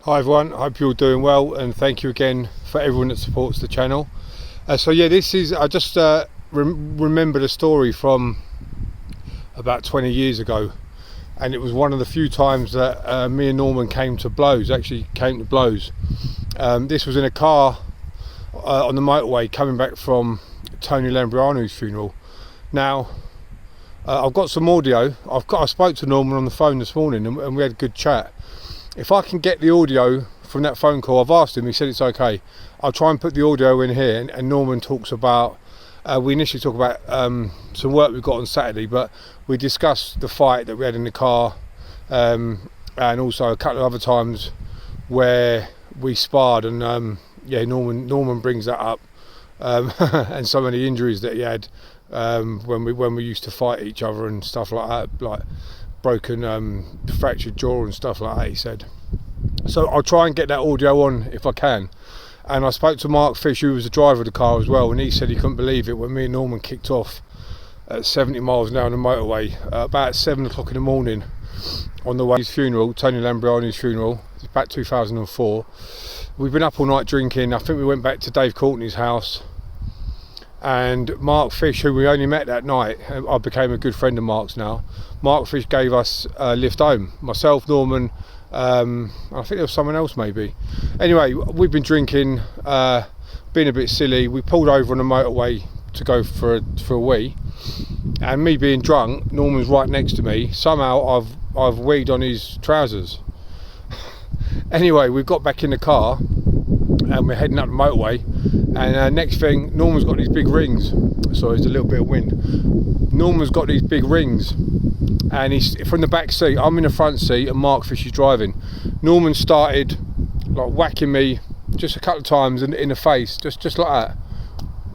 Hi everyone, hope you're all doing well, and thank you again for everyone that supports the channel. So yeah, I just remembered a story from about 20 years ago, and it was one of the few times that me and Norman came to blows. This was in a car on the motorway coming back from Tony Lambrianu's funeral. Now I've got some audio. I spoke to Norman on the phone this morning, and we had a good chat. If I can get the audio from that phone call, I've asked him, he said it's okay. I'll try and put the audio in here, and Norman talks about, we initially talk about some work we got on Saturday, but we discussed the fight that we had in the car, and also a couple of other times where we sparred, and yeah, Norman brings that up, and so many injuries that he had when we used to fight each other and stuff like that, like broken fractured jaw and stuff like that, he said. So I'll try and get that audio on if I can. And I spoke to Mark Fish, who was the driver of the car as well, and he said he couldn't believe it when me and Norman kicked off at 70 miles an hour on the motorway about 7 o'clock in the morning on the way to his funeral, Tony Lambrianu's funeral. It's back 2004. We've been up all night drinking. I think we went back to Dave Courtney's house, and Mark Fish, who we only met that night, I became a good friend of Mark's now. Mark Fish gave us a lift home, myself, Norman, I think there was someone else maybe. Anyway, we've been drinking, being a bit silly. We pulled over on the motorway to go for a wee, and me being drunk, Norman's right next to me. Somehow I've weed on his trousers. Anyway, we got back in the car and we're heading up the motorway, and next thing, Norman's got these big rings. Sorry, there's a little bit of wind. Norman's got these big rings, and he's from the back seat. I'm in the front seat, and Mark Fish is driving. Norman started like whacking me just a couple of times in the face, just like that,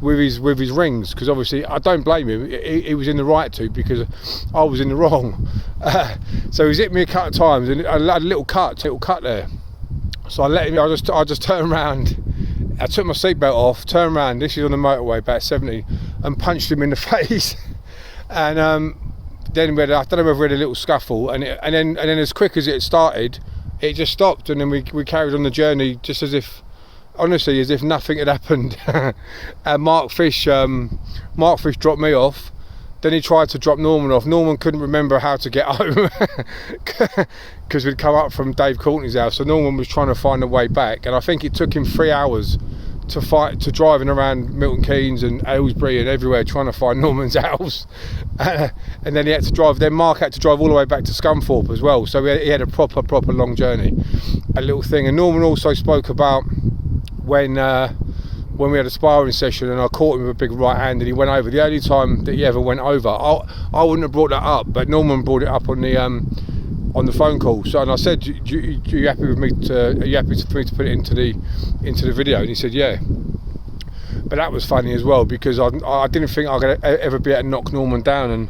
with his rings. Because obviously, I don't blame him. He was in the right to, because I was in the wrong. So he's hit me a couple of times, and I had a little cut there. So I let him. I just turned around. I took my seatbelt off, turned around. This is on the motorway, about 70, and punched him in the face. And then we had, I don't know whether we had a little scuffle, and then as quick as it started, it just stopped, and then we carried on the journey just as if, honestly, as if nothing had happened. And Mark Fish dropped me off. Then he tried to drop Norman off. Norman couldn't remember how to get home because we'd come up from Dave Courtney's house. So Norman was trying to find a way back, and I think it took him 3 hours to driving around Milton Keynes and Aylesbury and everywhere trying to find Norman's house. And then he had to drive. Then Mark had to drive all the way back to Scunthorpe as well. So he had a proper long journey, a little thing. And Norman also spoke about when we had a sparring session and I caught him with a big right hand and he went over. The only time that he ever went over, I wouldn't have brought that up, but Norman brought it up on the phone call. So, and I said, are you happy for me to put it into the video? And he said, yeah. But that was funny as well, because I didn't think I could ever be able to knock Norman down, and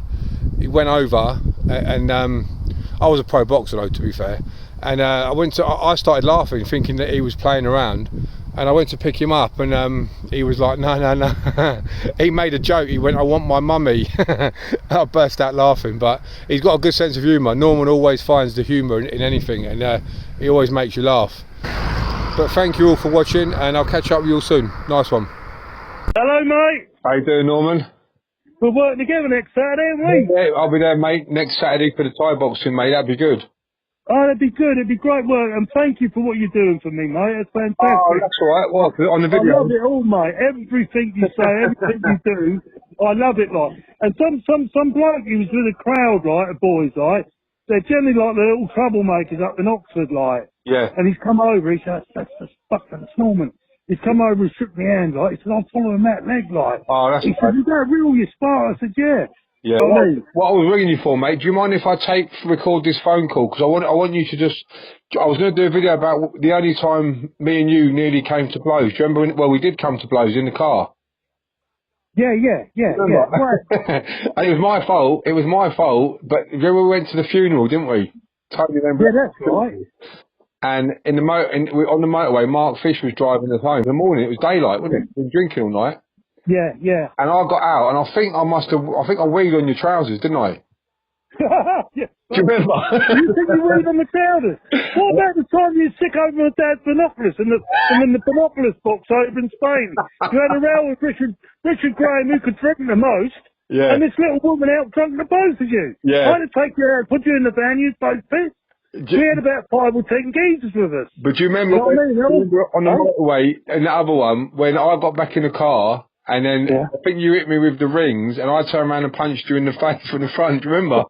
he went over, and I was a pro boxer though, to be fair. And I started laughing, thinking that he was playing around. And I went to pick him up, and he was like, no. He made a joke. He went, I want my mummy. I burst out laughing, but he's got a good sense of humour. Norman always finds the humour in anything, and he always makes you laugh. But thank you all for watching, and I'll catch up with you all soon. Nice one. Hello, mate. How you doing, Norman? We're working together next Saturday, aren't we? Yeah, I'll be there, mate, next Saturday for the Thai boxing, mate. That'd be good. Oh, that'd be good. It'd be great work, and thank you for what you're doing for me, mate. That's fantastic. Oh, that's all right. Well, on the video. I love it all, mate. Everything you say, everything you do, I love it, like. And some bloke he was with a crowd, like, of boys, like. They're generally like the little troublemakers up in Oxford, like. Yeah. And he's come over. He said, "That's fucking Norman." He's come over and shook my hand, like. He said, "I'm following that Legg, like." Oh, that's. He said, "Is that real? You spar?" I said, "Yeah." Yeah, what I was ringing you for, mate, do you mind if I record this phone call? Because I want you to I was going to do a video about the only time me and you nearly came to blows. Do you remember when, we did come to blows in the car? Yeah. Right. And it was my fault, but remember we went to the funeral, didn't we? Totally remember. Yeah, that's right. And on the motorway, Mark Fish was driving us home. In the morning, it was daylight, wasn't it? We were drinking all night. Yeah. And I got out, and I think I weighed on your trousers, didn't I? Yeah, Do you remember? You think you read on the counters? What about the time you sick over my dad's binoculars and in the binoculars box over in Spain? You had a row with Richard Graham, who could drink the most, Yeah. and this little woman out drunk the both of you. Yeah. I had to take you out, put you in the van, you both pissed. We had about 5 or 10 geezers with us. But do you remember, You know what I mean? on the motorway and the other one, when I got back in the car, and then I think you hit me with the rings, and I turned around and punched you in the face from the front, do you remember?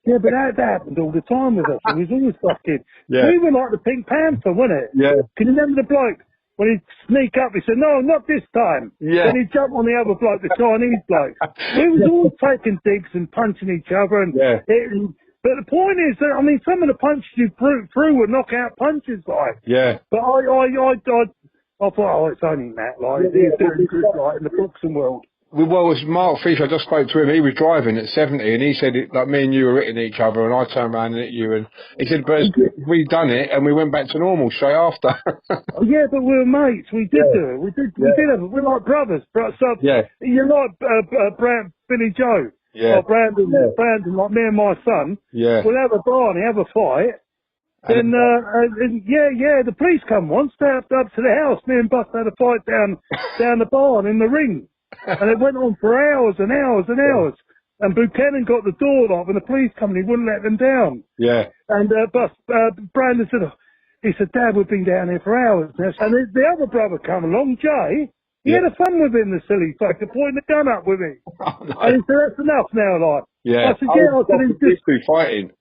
Yeah, but that happened all the time with us. It was always fucking... Yeah. We were like the Pink Panther, wasn't it? Yeah. Can you remember the bloke? When he'd sneak up, he said, no, not this time. Yeah. Then he'd jump on the other bloke, the Chinese bloke. We was always taking digs and punching each other. But the point is that, I mean, some of the punches you threw were knockout punches, like. Yeah. But I thought, oh, it's only Matt, like, he's doing good, like, in the boxing world. Well, it was Mark Fisher. I just spoke to him. He was driving at 70, and he said, like, me and you were hitting each other, and I turned around and hit you, and he said, but we done it, and we went back to normal straight after. Oh, yeah, but we were mates. We did do it. We did have it. We're like brothers. So, you're like Billy Joe. Yeah. Or Brandon, like me and my son. Yeah. We'll have a barney, have a fight. Then, the police come once, up to the house. Me and Buck had a fight down the barn in the ring. And it went on for hours and hours and hours. And Buchanan got the door locked, and the police come and he wouldn't let them down. Yeah. And Brandon said, he said, Dad, we've been down here for hours now. And the other brother come along, Jay. He had a fun with him, the silly fucker, pointing the gun up with him. Oh, no. And he said, that's enough now, like. Yeah. I said, I said, he's just fighting.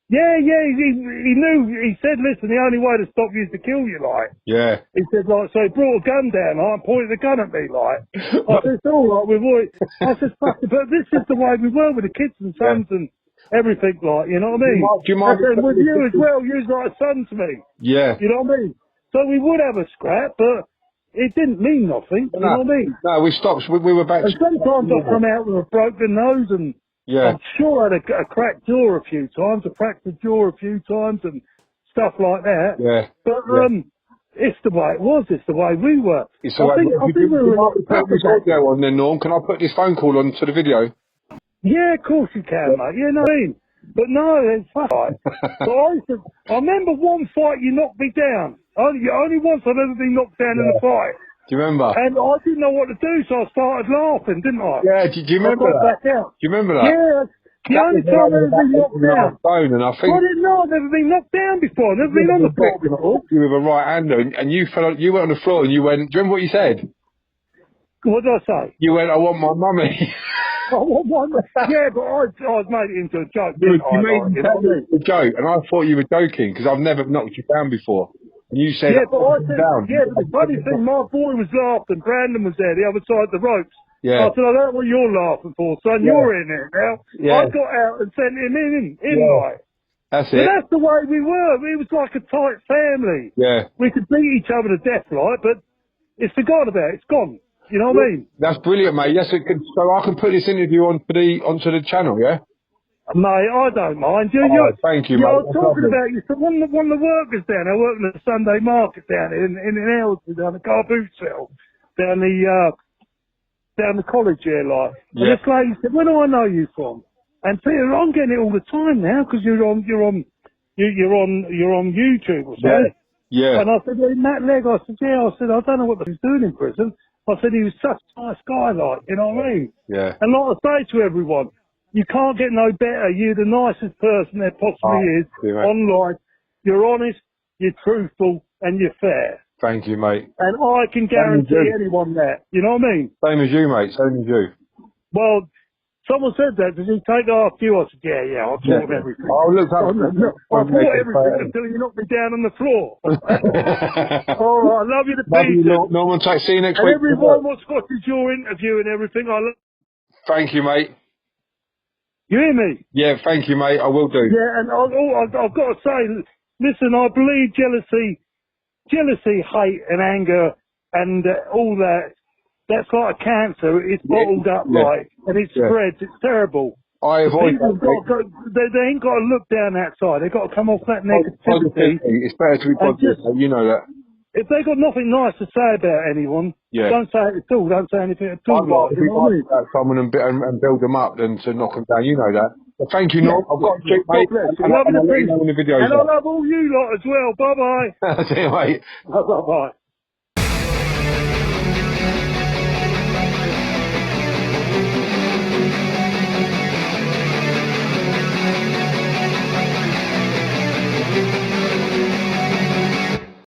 Yeah, he knew, he said, listen, the only way to stop you is to kill you, like. Yeah. He said, like, so he brought a gun down, like, and pointed the gun at me, like. I said, it's all right, we've always, I said, fuck it, but this is the way we were with the kids and sons and everything, like, you know what I mean? Do you mind I said, with you as well, you're like a son to me. Yeah. You know what I mean? So we would have a scrap, but it didn't mean nothing, you know what I mean? No, we stopped, we were back. And sometimes I've come out with a broken nose and I'm sure I had a cracked jaw a few times, a fractured jaw a few times and stuff like that. Yeah. But it's the way it was, it's the way we were. It's the way I think we were put this audio on then, Norm. Can I put this phone call on to the video? Yeah, of course you can, mate. You know what I mean? But no, it's fine. But I remember one fight you knocked me down. Only once I've ever been knocked down in a fight. Do you remember? And I didn't know what to do, so I started laughing, didn't I? Yeah, do you remember that? Back out. Do you remember that? Yeah, the only time I've ever been knocked down. And I didn't know I've never been knocked down before. I've never been on the floor before. You with a right hander, and you you went on the floor and you went, do you remember what you said? What did I say? You went, I want my mummy. Yeah, but I made it into a joke, You didn't made it a joke, and I thought you were joking, because I've never knocked you down before. And you said, but the funny thing, my boy was laughing, Brandon was there, the other side of the ropes. Yeah. I said, I don't know what you're laughing for, son, you're in it now. Yeah. I got out and sent him in like. That's But it. that's the way we were. It was like a tight family. Yeah. We could beat each other to death, like, but it's forgotten about. It's gone. You know what I mean? That's brilliant, mate. Yes, so I can put this interview onto the channel, yeah? Mate, I don't mind. Thank you, mate. I was talking about you. So one of the workers down there working at the Sunday market down here in Elsie, down the car boot sale, down the college here, like. And this lady said, "Where do I know you from?" And Peter, I'm getting it all the time now because you're on YouTube or something. Yeah. And I said, well, Matt Legg. I said, yeah. I said, I don't know what he's doing in prison. I said, he was such a nice guy, like, you know what I mean? Yeah. And like I say to everyone, you can't get no better. You're the nicest person there possibly is online. You're honest, you're truthful, and you're fair. Thank you, mate. And I can guarantee anyone that. You know what I mean? Same as you, mate. Same as you. Well, someone said that. Did he take after you? I said, yeah, I thought of everything. I looked up. I thought everything until you knocked me down on the floor. Oh, I love you to pieces. Norman, see you next and week. Everyone what's got is your interview and everything. Thank you, mate. You hear me? Yeah, thank you, mate. I will do. Yeah, and I've got to say, listen, I believe jealousy, hate and anger and all that, that's like a cancer. It's bottled up, like, and it spreads. It's terrible. I avoid that. They ain't got to look down that side. They've got to come off that negativity. It's better to be positive. You know that. If they got nothing nice to say about anyone, don't say it at all. Don't say anything at all. I'd rather someone and build them up than to knock them down. You know that. Well, thank you, Norm. I've got to shoot, mate. God bless. And I'll let you know when the video's And I love all you lot as well. Bye bye. See you, mate. Bye bye.